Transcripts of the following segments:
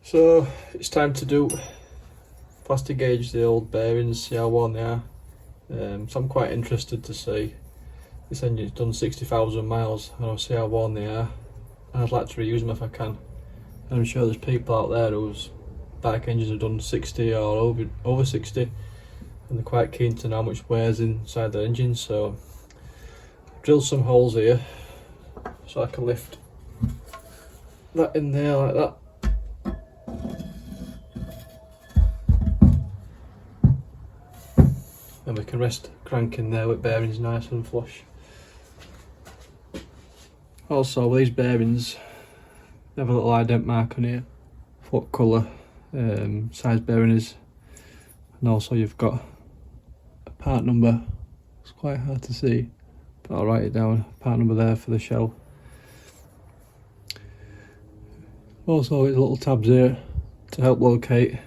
So it's time to do plastic gauge the old bearings, see how worn they are. So I'm quite interested to see. This engine's done 60,000 miles and I'll see how worn they are. And I'd like to reuse them if I can. And I'm sure there's people out there whose bike engines have done 60 or over 60 and they're quite keen to know how much wears inside their engine. So I've drilled some holes here so I can lift that in there like that. And we can rest crank in there with bearings nice and flush. Also with these bearings, they have a little ident mark on here, what colour size bearing is, and also you've got a part number. It's quite hard to see, but I'll write it down, part number there for the shell. Also there's little tabs here to help locate.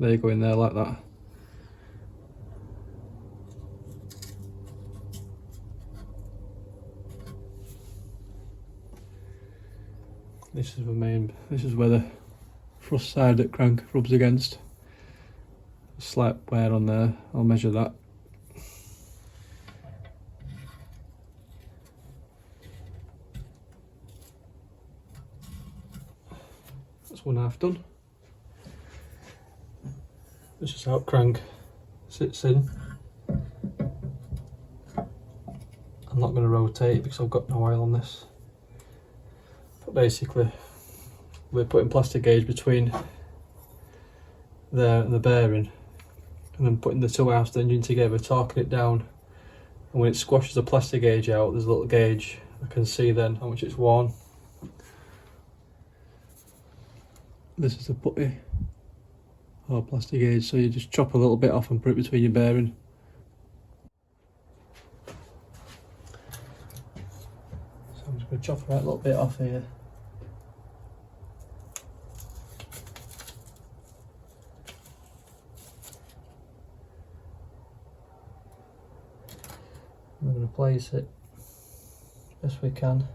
They go in there like that. This is where the thrust side at crank rubs against. A slight wear on there, I'll measure that. That's one half done. This is how crank sits in. I'm not going to rotate it because I've got no oil on this. But basically, we're putting plastic gauge between there and the bearing, and then putting the two halves of the engine together, torquing it down, and when it squashes the plastic gauge out, there's a little gauge. I can see then how much it's worn. This is the putty or plastic gauge, so you just chop a little bit off and put it between your bearing. So I'm just going to chop that little bit off here. We're going to place it best we can.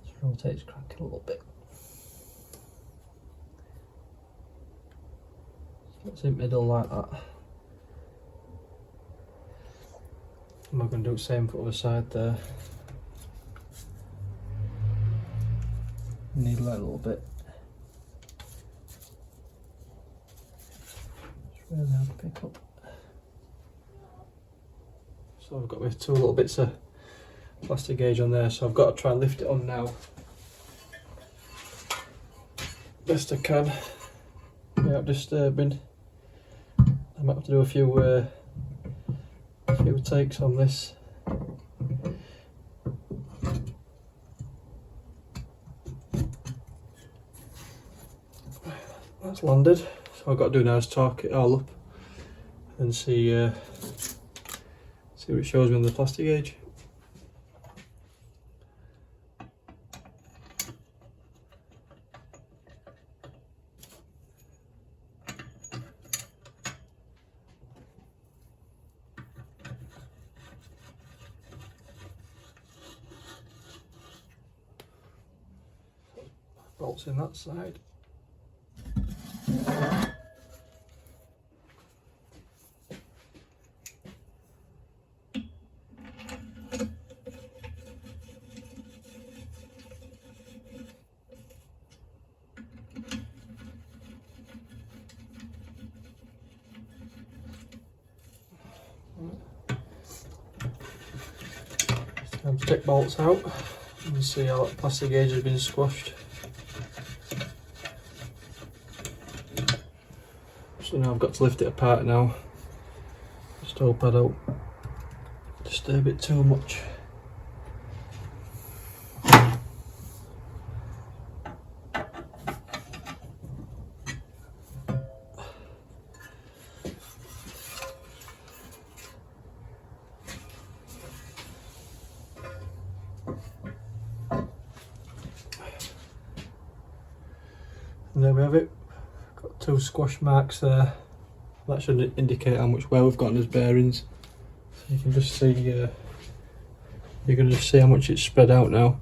Just rotate its crank a little bit. So it's in the middle like that. And we're going to do the same for the other side there. Needle it a little bit. Really hard to pick up. So I've got my two little bits of plastic gauge on there, so I've got to try and lift it on now best I can without disturbing. I might have to do a few takes on this. That's landed. So what I've got to do now is torque it all up and see what it shows me on the plastic gauge. Bolts in that side. Time to take bolts out and see how that plastic gauge has been squashed. So now I've got to lift it apart now. Just hope I don't disturb it too much. And there we have it. Got two squash marks there. That should indicate how much wear we've got in those bearings. So you can just see, you can just see how much it's spread out now.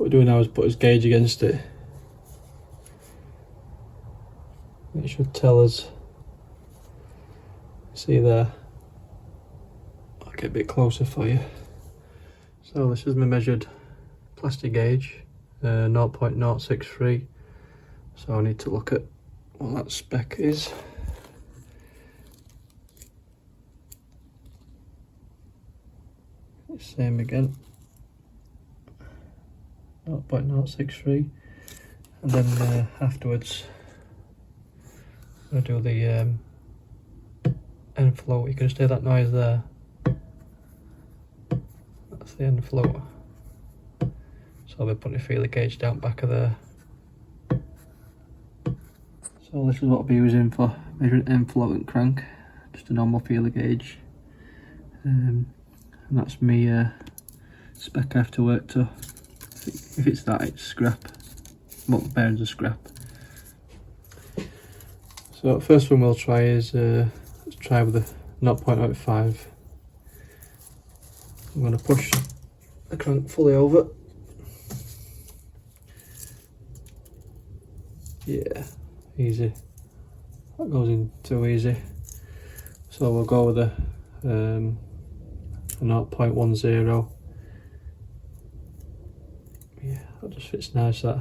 What we're doing now is put his gauge against it. It should tell us. See there? I'll get a bit closer for you. So this is my measured plastic gauge, 0.063. So I need to look at what that spec is. Same again, 0.063, and then afterwards I'm going to do the end float. You can just hear that noise there. That's the end float. So I'll be putting a feeler gauge down back of there. So this is what I'll be using for measuring end float and crank, just a normal feeler gauge. And that's me spec I have to work to. If it's that, it's scrap. Well, the bearings are scrap. So first one we'll try is let's try with the 0.05. I'm going to push the crank fully over. Yeah, easy. That goes in too easy. So we'll go with a 0.10. Yeah, that just fits nice, that.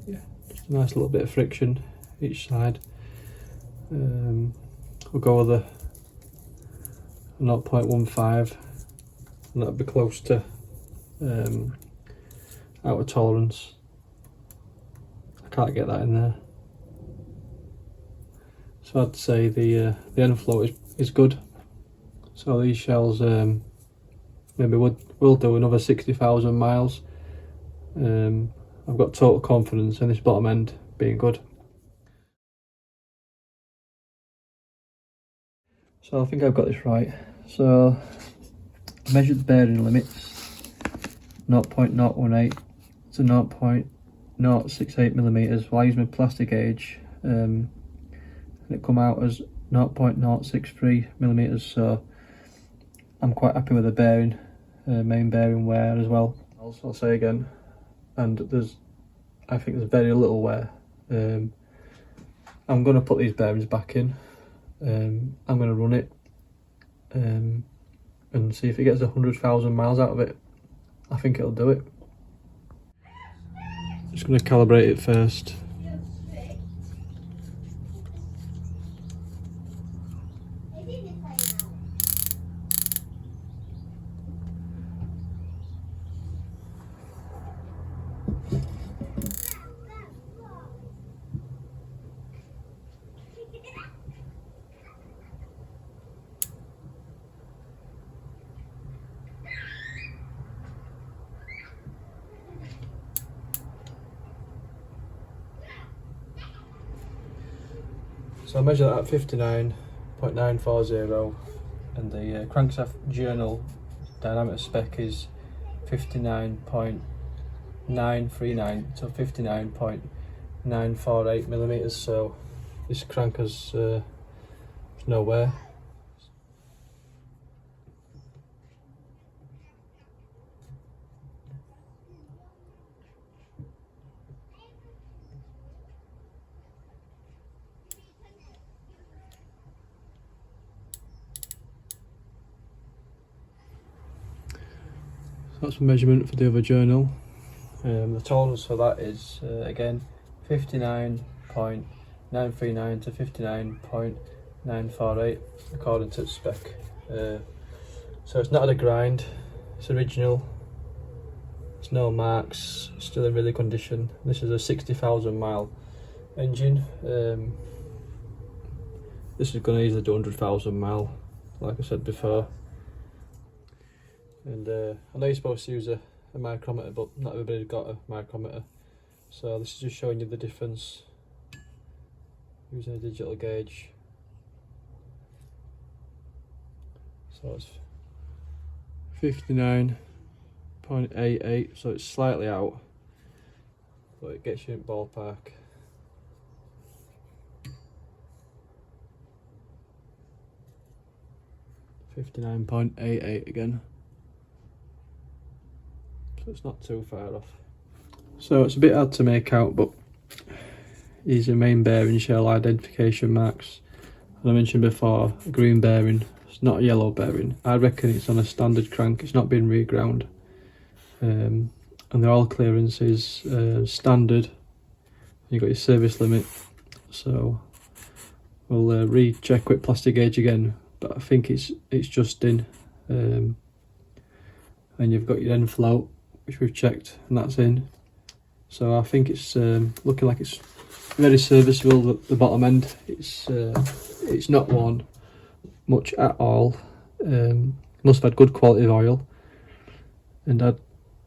Yeah, just a nice little bit of friction each side. We'll go with a 0.15, and that'll be close to out of tolerance. I can't get that in there. So I'd say the end float is good. So these shells maybe will do another 60,000 miles. I've got total confidence in this bottom end being good. So I think I've got this right. So I measured the bearing limits, 0.018 to 0.068 millimeters. Well, I use my plastic gauge, and it come out as 0.063 millimeters. So I'm quite happy with the bearing, main bearing wear as well. I'll say again, and I think there's very little wear. I'm going to put these bearings back in. I'm going to run it and see if it gets 100,000 miles out of it. I think it'll do it. Just going to calibrate it first. So I measured that at 59.940, and the crankshaft journal diameter spec is 59.939 to 59.948 millimeters. So this crank has no wear. So that's a measurement for the other journal. The tolerance for that is again 59.939 to 59.948 according to the spec. So it's not at a grind, it's original, there's no marks, it's still in really condition. This is a 60,000 mile engine. This is going to easily do 100,000 mile, like I said before. And I know you're supposed to use a micrometer, but not everybody's got a micrometer. So this is just showing you the difference using a digital gauge. So it's 59.88, so it's slightly out, but it gets you in ballpark. .88 again. so it's not too far off. So it's a bit hard to make out, but these are main bearing shell identification marks. And I mentioned before, a green bearing, it's not a yellow bearing. I reckon it's on a standard crank, it's not been reground. And the oil clearance is standard. You've got your service limit, so we'll recheck with plastic gauge again, but I think it's just in. And you've got your end float, which we've checked, and that's in. So I think it's looking like it's very serviceable. The bottom end, it's not worn much at all. Must have had good quality of oil, and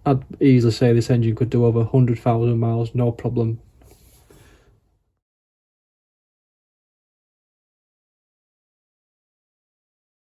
I'd easily say this engine could do over 100,000 miles, no problem.